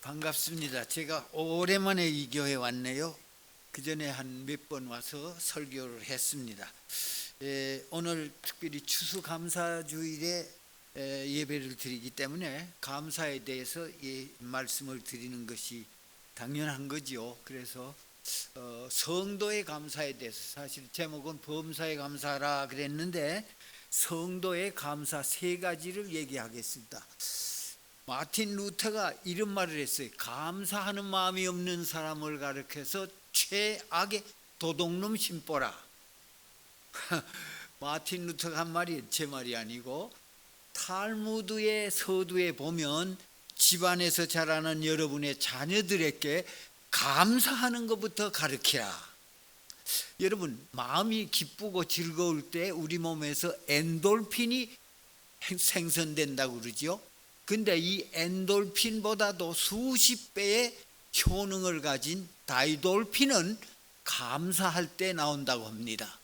반갑습니다. 제가 오랜만에 이 교회 왔네요. 그 전에 한 몇 번 와서 설교를 했습니다. 오늘 특별히 추수감사주일에 예배를 드리기 때문에 감사에 대해서 말씀을 드리는 것이 당연한 거지요. 그래서 성도의 감사에 대해서, 사실 제목은 범사에 감사하라 그랬는데 성도의 감사 세 가지를 얘기하겠습니다. 마틴 루터가 이런 말을 했어요. 감사하는 마음이 없는 사람을 가리켜서 최악의 도둑놈 심보라. 마틴 루터가 한 말이 제 말이 아니고, 탈무드의 서두에 보면 집안에서 자라는 여러분의 자녀들에게 감사하는 것부터 가르치라. 여러분, 마음이 기쁘고 즐거울 때 우리 몸에서 엔돌핀이 생성된다고 그러죠. 근데 이 엔돌핀보다도 수십 배의 효능을 가진 다이돌핀은 감사할 때 나온다고 합니다.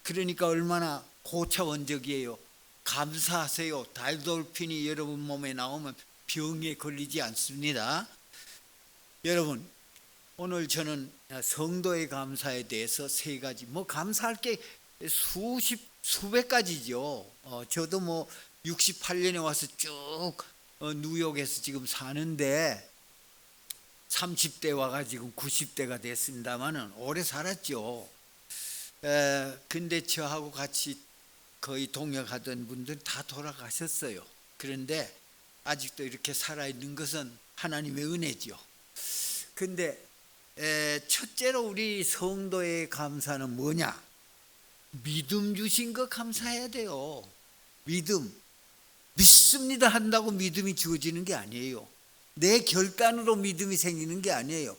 그러니까 얼마나 고차원적이에요. 감사하세요. 다이돌핀이 여러분 몸에 나오면 병에 걸리지 않습니다. 여러분, 오늘 저는 성도의 감사에 대해서 세 가지, 감사할 게 수백 가지죠. 저도 68년에 와서 쭉 뉴욕에서 지금 사는데 30대 와가지고 90대가 됐습니다만은 오래 살았죠. 근데 저하고 같이 거의 동역하던 분들 다 돌아가셨어요. 그런데 아직도 이렇게 살아있는 것은 하나님의 은혜죠. 근데 첫째로 우리 성도의 감사는 뭐냐? 믿음 주신 거 감사해야 돼요. 믿습니다 한다고 믿음이 주어지는 게 아니에요. 내 결단으로 믿음이 생기는 게 아니에요.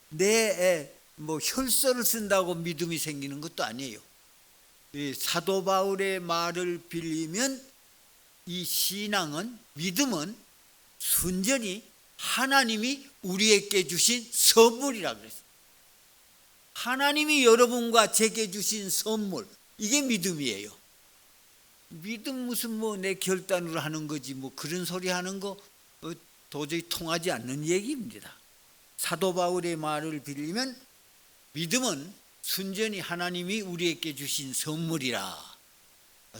내 혈서를 쓴다고 믿음이 생기는 것도 아니에요. 사도 바울의 말을 빌리면 이 신앙은, 믿음은 순전히 하나님이 우리에게 주신 선물이라고 그랬어요. 하나님이 여러분과 제게 주신 선물, 이게 믿음이에요. 믿음 무슨 내 결단으로 하는 거지 그런 소리 하는 거 도저히 통하지 않는 얘기입니다. 사도 바울의 말을 빌리면 믿음은 순전히 하나님이 우리에게 주신 선물이라.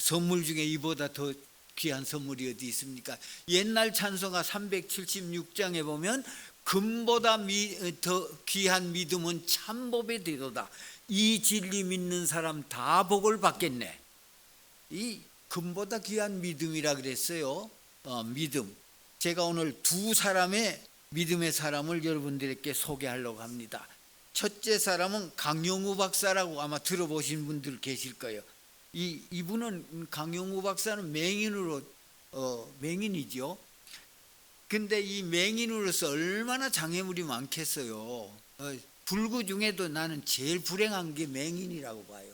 선물 중에 이보다 더 귀한 선물이 어디 있습니까? 옛날 찬송가 376장에 보면 금보다 더 귀한 믿음은 참복이 되도다. 이 진리 믿는 사람 다 복을 받겠네. 이 금보다 귀한 믿음이라 그랬어요. 믿음. 제가 오늘 두 사람의 믿음의 사람을 여러분들에게 소개하려고 합니다. 첫째 사람은 강용우 박사라고 아마 들어보신 분들 계실 거예요. 이분은, 강용우 박사는 맹인이죠. 근데 이 맹인으로서 얼마나 장애물이 많겠어요. 불구 중에도 나는 제일 불행한 게 맹인이라고 봐요.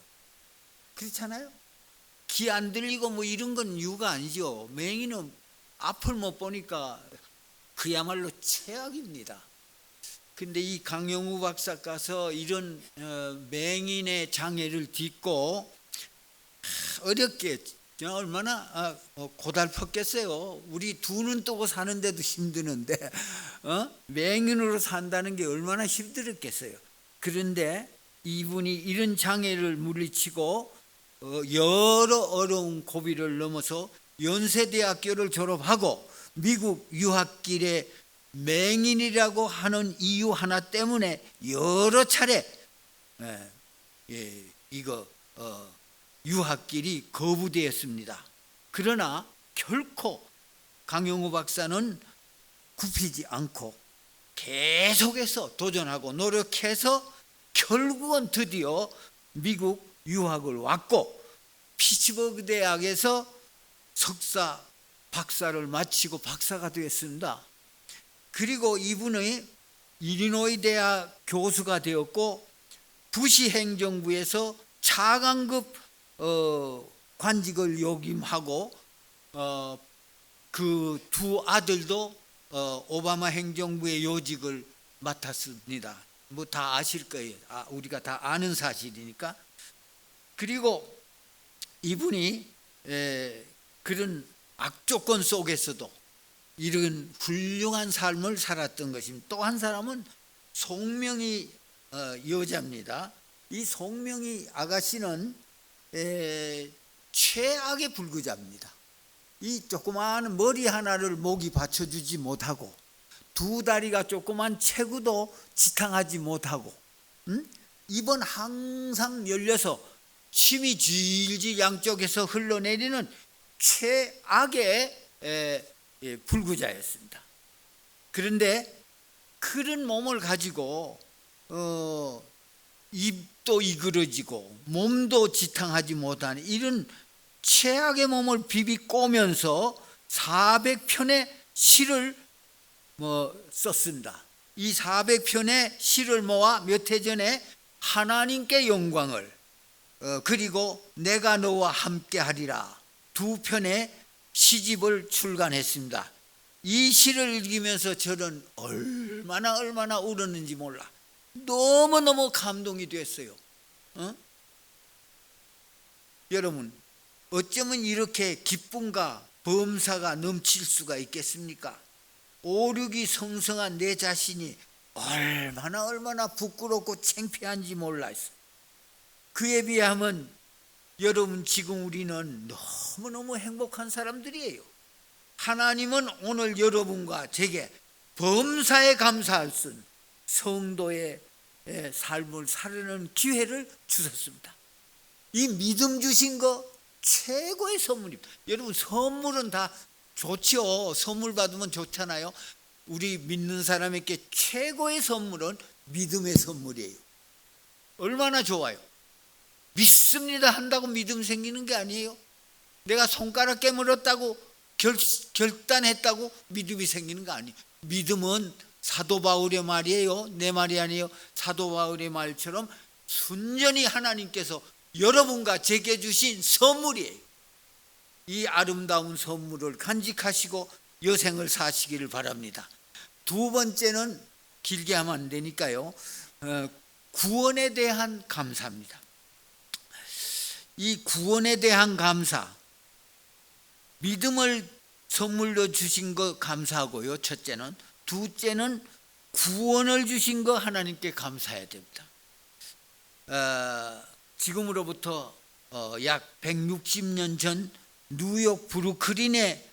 그렇잖아요? 귀 안 들리고 이런 건 이유가 아니죠. 맹인은 앞을 못 보니까 그야말로 최악입니다. 근데 이 강용우 박사 가서 이런 맹인의 장애를 딛고 어렵게, 얼마나 고달팠겠어요. 우리 두 눈 뜨고 사는데도 힘드는데 맹인으로 산다는 게 얼마나 힘들었겠어요. 그런데 이분이 이런 장애를 물리치고 여러 어려운 고비를 넘어서 연세대학교를 졸업하고 미국 유학길에 맹인이라고 하는 이유 하나 때문에 여러 차례 유학길이 거부되었습니다. 그러나 결코 강용우 박사는 굽히지 않고 계속해서 도전하고 노력해서 결국은 드디어 미국 유학을 왔고 피츠버그 대학에서 석사, 박사를 마치고 박사가 되었습니다. 그리고 이분의 일리노이 대학 교수가 되었고 부시 행정부에서 차관급 관직을 역임하고 그 두 아들도 오바마 행정부의 요직을 맡았습니다. 다 아실 거예요. 우리가 다 아는 사실이니까. 그리고 이분이 그런 악조건 속에서도 이런 훌륭한 삶을 살았던 것입니다. 또 한 사람은 송명희 여자입니다. 이 송명희 아가씨는 최악의 불구자입니다. 이 조그마한 머리 하나를 목이 받쳐주지 못하고 두 다리가 조그만 체구도 지탱하지 못하고 입은 항상 열려서 침이 질질 양쪽에서 흘러내리는 최악의 불구자였습니다. 그런데 그런 몸을 가지고 입도 이그러지고 몸도 지탱하지 못하는 이런 최악의 몸을 비비꼬면서 400편의 시를 썼습니다. 이 400편의 시를 모아 몇 해 전에 하나님께 영광을 그리고 내가 너와 함께 하리라 두 편의 시집을 출간했습니다. 이 시를 읽으면서 저는 얼마나 울었는지 몰라. 너무너무 감동이 됐어요. 여러분, 어쩌면 이렇게 기쁨과 범사가 넘칠 수가 있겠습니까? 오륙이 성성한 내 자신이 얼마나 부끄럽고 창피한지 몰랐어요. 그에 비하면 여러분, 지금 우리는 너무너무 행복한 사람들이에요. 하나님은 오늘 여러분과 제게 범사에 감사할 수 있는 성도의 삶을 살아내는 기회를 주셨습니다. 이 믿음 주신 거 최고의 선물입니다. 여러분, 선물은 다 좋죠. 선물 받으면 좋잖아요. 우리 믿는 사람에게 최고의 선물은 믿음의 선물이에요. 얼마나 좋아요. 믿습니다 한다고 믿음 생기는 게 아니에요. 내가 손가락 깨물었다고 결단했다고 믿음이 생기는 거 아니에요. 믿음은 사도 바울의 말이에요. 내 말이 아니에요. 사도 바울의 말처럼 순전히 하나님께서 여러분과 제게 주신 선물이에요. 이 아름다운 선물을 간직하시고 여생을 사시기를 바랍니다. 두 번째는 길게 하면 안 되니까요. 구원에 대한 감사입니다. 이 구원에 대한 감사, 믿음을 선물로 주신 거 감사하고요. 첫째는. 둘째는 구원을 주신 거 하나님께 감사해야 됩니다. 지금으로부터 약 160년 전 뉴욕 브루클린에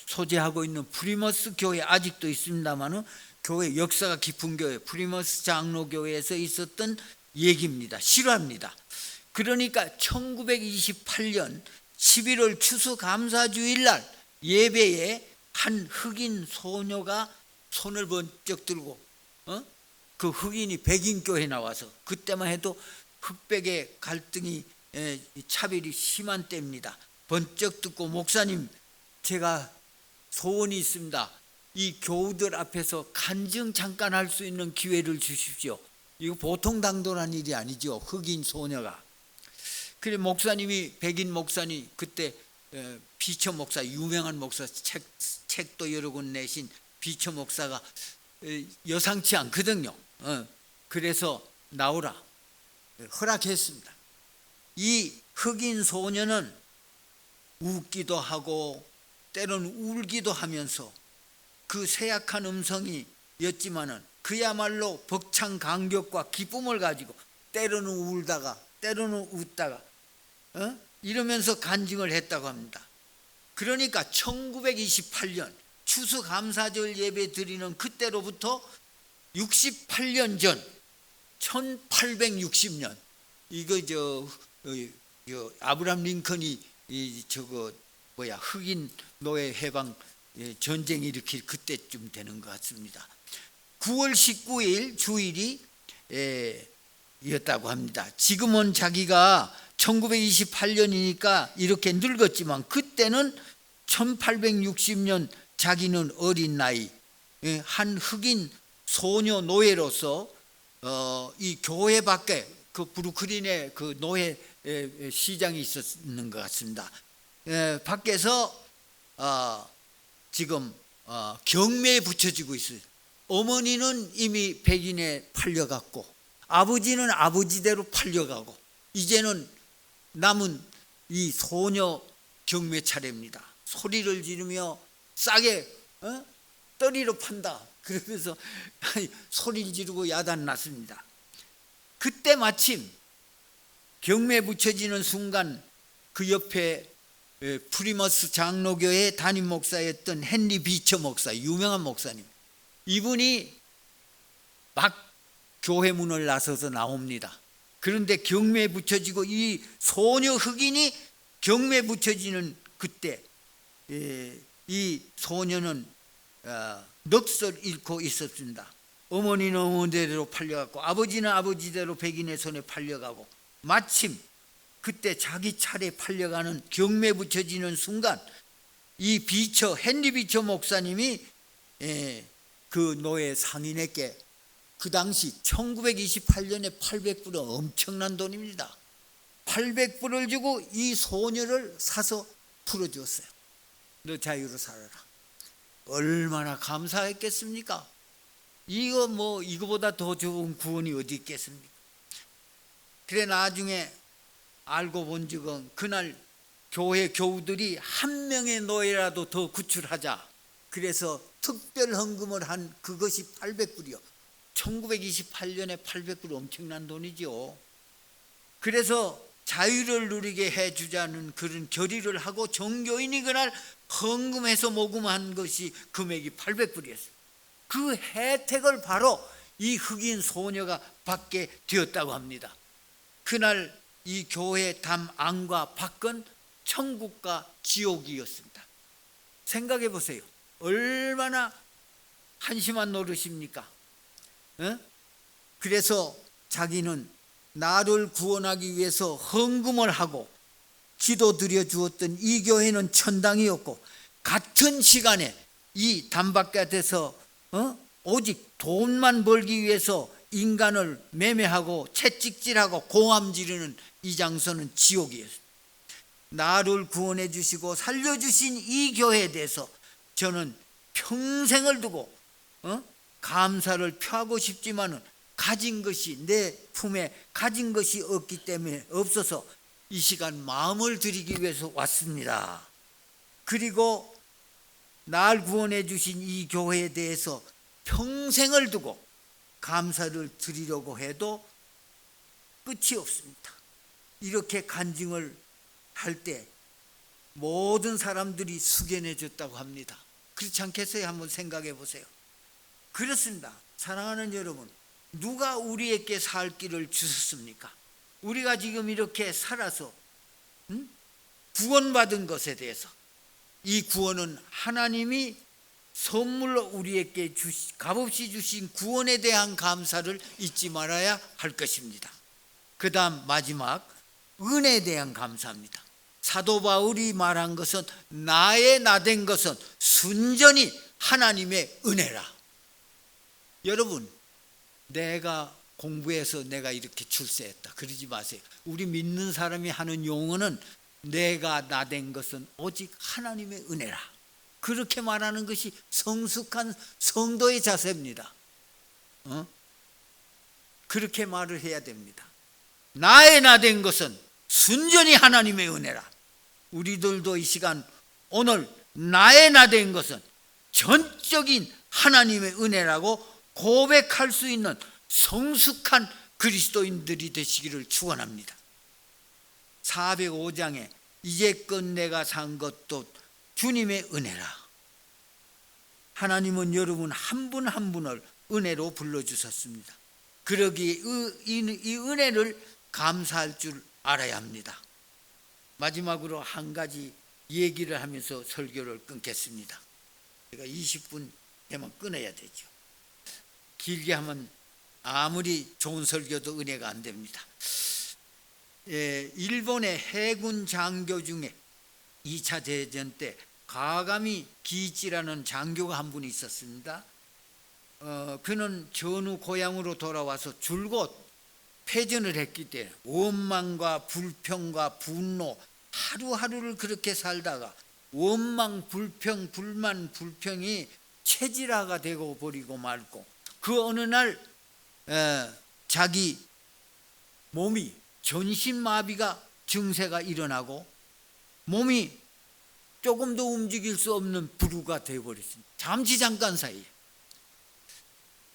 소재하고 있는 프리머스 교회, 아직도 있습니다만은 교회 역사가 깊은 교회 프리머스 장로교회에서 있었던 얘기입니다. 실화입니다. 그러니까 1928년 11월 추수감사주일날 예배에 한 흑인 소녀가 손을 번쩍 들고 그 흑인이 백인교회에 나와서, 그때만 해도 흑백의 갈등이 차별이 심한 때입니다. 번쩍 듣고, 목사님, 제가 소원이 있습니다. 이 교우들 앞에서 간증 잠깐 할 수 있는 기회를 주십시오. 이거 보통 당돌한 일이 아니죠. 흑인 소녀가. 그래 목사님이, 백인 목사님, 그때 비처 목사, 유명한 목사, 책도 여러 권 내신 비처 목사가 여상치 않거든요. 그래서 나오라 허락했습니다. 이 흑인 소녀는 웃기도 하고 때로는 울기도 하면서 그 쇠약한 음성이었지만은 그야말로 벅찬 감격과 기쁨을 가지고 때로는 울다가 때로는 웃다가 이러면서 간증을 했다고 합니다. 그러니까 1928년 추수감사절 예배 드리는 그때로부터 68년 전 1860년 이거 아브라함 링컨이 흑인 노예 해방 전쟁 일으킬 그때쯤 되는 것 같습니다. 9월 19일 주일이 이었다고 합니다. 지금은 자기가 1928년이니까 이렇게 늙었지만 그때는 1860년 자기는 어린 나이 한 흑인 소녀 노예로서 이 교회 밖에 그 브루클린에 그 노예 시장이 있었는 것 같습니다. 밖에서 지금 경매에 붙여지고 있어요. 어머니는 이미 백인에 팔려갔고 아버지는 아버지대로 팔려가고 이제는 남은 이 소녀 경매 차례입니다. 소리를 지르며 싸게 떠리로 판다. 그러면서 소리를 지르고 야단 났습니다. 그때 마침 경매 붙여지는 순간 그 옆에 프리머스 장로교회 담임 목사였던 헨리 비처 목사, 유명한 목사님, 이분이 막 교회 문을 나서서 나옵니다. 그런데 경매에 붙여지고 이 소녀 흑인이 경매에 붙여지는 그때 이 소녀는 넋을 잃고 있었습니다. 어머니는 어머니대로 팔려갔고 아버지는 아버지대로 백인의 손에 팔려가고, 마침 그때 자기 차례 팔려가는 경매에 붙여지는 순간 이 헨리 비처 목사님이 그 노예 상인에게 그 당시 1928년에 800불은 엄청난 돈입니다. 800불을 주고 이 소녀를 사서 풀어주었어요. 너 자유로 살아라. 얼마나 감사했겠습니까? 이거보다 더 좋은 구원이 어디 있겠습니까? 그래 나중에 알고 본 적은 그날 교회 교우들이 한 명의 노예라도 더 구출하자, 그래서 특별 헌금을 한 그것이 800불이요. 1928년에 800불 엄청난 돈이죠. 그래서 자유를 누리게 해주자는 그런 결의를 하고 종교인이 그날 헌금해서 모금한 것이 금액이 800불이었어요. 그 혜택을 바로 이 흑인 소녀가 받게 되었다고 합니다. 그날 이 교회 담 안과 밖은 천국과 지옥이었습니다. 생각해 보세요. 얼마나 한심한 노릇입니까? 그래서 자기는 나를 구원하기 위해서 헌금을 하고 기도 드려 주었던 이 교회는 천당이었고, 같은 시간에 이 담밭밭에서 오직 돈만 벌기 위해서 인간을 매매하고 채찍질하고 고함 지르는 이 장소는 지옥이었습니다. 나를 구원해 주시고 살려주신 이 교회에 대해서 저는 평생을 두고 감사를 표하고 싶지만은 가진 것이, 내 품에 가진 것이 없기 때문에 없어서 이 시간 마음을 드리기 위해서 왔습니다. 그리고 날 구원해 주신 이 교회에 대해서 평생을 두고 감사를 드리려고 해도 끝이 없습니다. 이렇게 간증을 할 때 모든 사람들이 숙연해 줬다고 합니다. 그렇지 않겠어요? 한번 생각해 보세요. 그렇습니다. 사랑하는 여러분, 누가 우리에게 살 길을 주셨습니까? 우리가 지금 이렇게 살아서 구원받은 것에 대해서, 이 구원은 하나님이 선물로 우리에게 값없이 주신 구원에 대한 감사를 잊지 말아야 할 것입니다. 그 다음 마지막 은혜에 대한 감사입니다. 사도 바울이 말한 것은 나의 나된 것은 순전히 하나님의 은혜라. 여러분, 내가 공부해서 내가 이렇게 출세했다 그러지 마세요. 우리 믿는 사람이 하는 용어는 내가 나된 것은 오직 하나님의 은혜라. 그렇게 말하는 것이 성숙한 성도의 자세입니다. 그렇게 말을 해야 됩니다. 나의 나된 것은 순전히 하나님의 은혜라. 우리들도 이 시간 오늘 나의 나된 것은 전적인 하나님의 은혜라고 고백할 수 있는 성숙한 그리스도인들이 되시기를 축원합니다. 405장에 이제껏 내가 산 것도 주님의 은혜라. 하나님은 여러분 한 분 한 분을 은혜로 불러주셨습니다. 그러기에 이 은혜를 감사할 줄 알아야 합니다. 마지막으로 한 가지 얘기를 하면서 설교를 끊겠습니다. 제가 20분 되면 끊어야 되죠. 길게 하면 아무리 좋은 설교도 은혜가 안 됩니다. 일본의 해군 장교 중에 2차 대전 때 가가미 기이치라는 장교가 한 분이 있었습니다. 그는 전후 고향으로 돌아와서 줄곧 패전을 했기 때문에 원망과 불평과 분노, 하루하루를 그렇게 살다가 원망, 불평, 불만, 불평이 체질화가 되고 버리고 말고, 그 어느 날 자기 몸이 전신마비가 증세가 일어나고 몸이 조금도 움직일 수 없는 불우가 되어버렸습니다. 잠시 잠깐 사이에.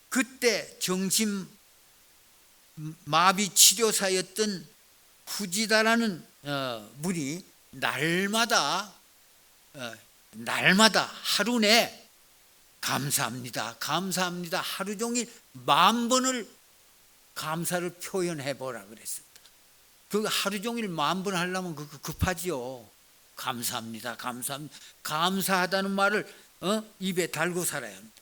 그때 정신 마비 치료사였던 후지다라는 분이 날마다 하루 내 감사합니다, 감사합니다 하루 종일 10,000번을 감사를 표현해 보라 그랬습니다. 그 하루 종일 10,000번 하려면 그거 급하지요. 감사합니다, 감사합니다. 감사하다는 말을 입에 달고 살아야 합니다.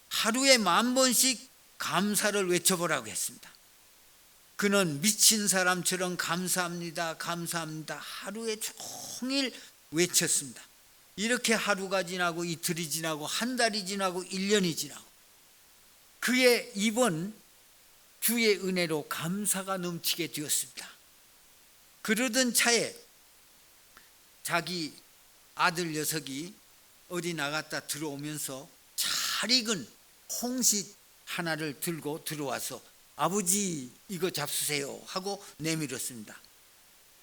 하루에 10,000번씩 감사를 외쳐보라고 했습니다. 그는 미친 사람처럼 감사합니다, 감사합니다 하루에 종일 외쳤습니다. 이렇게 하루가 지나고 이틀이 지나고 한 달이 지나고 1년이 지나고 그의 입은 주의 은혜로 감사가 넘치게 되었습니다. 그러던 차에 자기 아들 녀석이 어디 나갔다 들어오면서 잘 익은 홍시 하나를 들고 들어와서 아버지 이거 잡수세요 하고 내밀었습니다.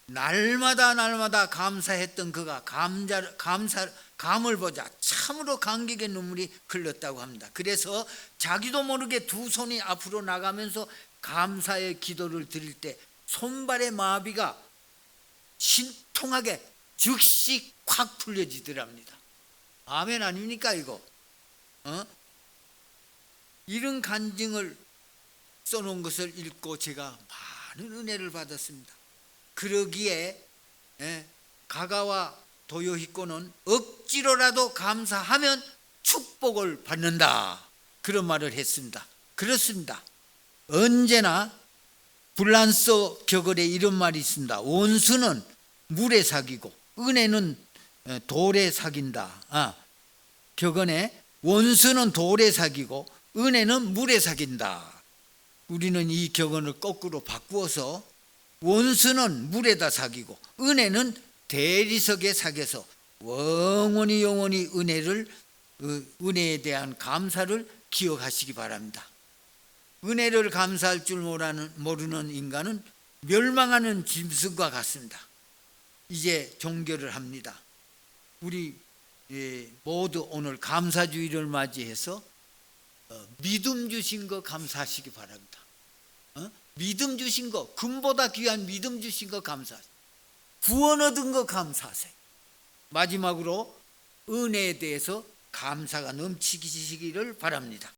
날마다 감사했던 그가 감을 보자 참으로 감격의 눈물이 흘렀다고 합니다. 그래서 자기도 모르게 두 손이 앞으로 나가면서 감사의 기도를 드릴 때 손발의 마비가 신통하게 즉시 확 풀려지더랍니다. 아멘 아닙니까 이거? 이런 간증을 써놓은 것을 읽고 제가 많은 은혜를 받았습니다. 그러기에 가가와 도요히코는 억지로라도 감사하면 축복을 받는다 그런 말을 했습니다. 그렇습니다. 언제나 불란서 격언에 이런 말이 있습니다. 원수는 물에 사귀고 은혜는 돌에 사귄다. 격언에 원수는 돌에 사귀고 은혜는 물에 사귄다. 우리는 이 격언을 거꾸로 바꾸어서 원수는 물에다 사귀고 은혜는 대리석에 사귀어서 영원히 은혜에 대한 감사를 기억하시기 바랍니다. 은혜를 감사할 줄 모르는 인간은 멸망하는 짐승과 같습니다. 이제 종결을 합니다. 우리 모두 오늘 감사주의를 맞이해서 믿음 주신 거 감사하시기 바랍니다. 믿음 주신 거, 금보다 귀한 믿음 주신 거 감사하세요. 구원 얻은 거 감사하세요. 마지막으로 은혜에 대해서 감사가 넘치시기를 바랍니다.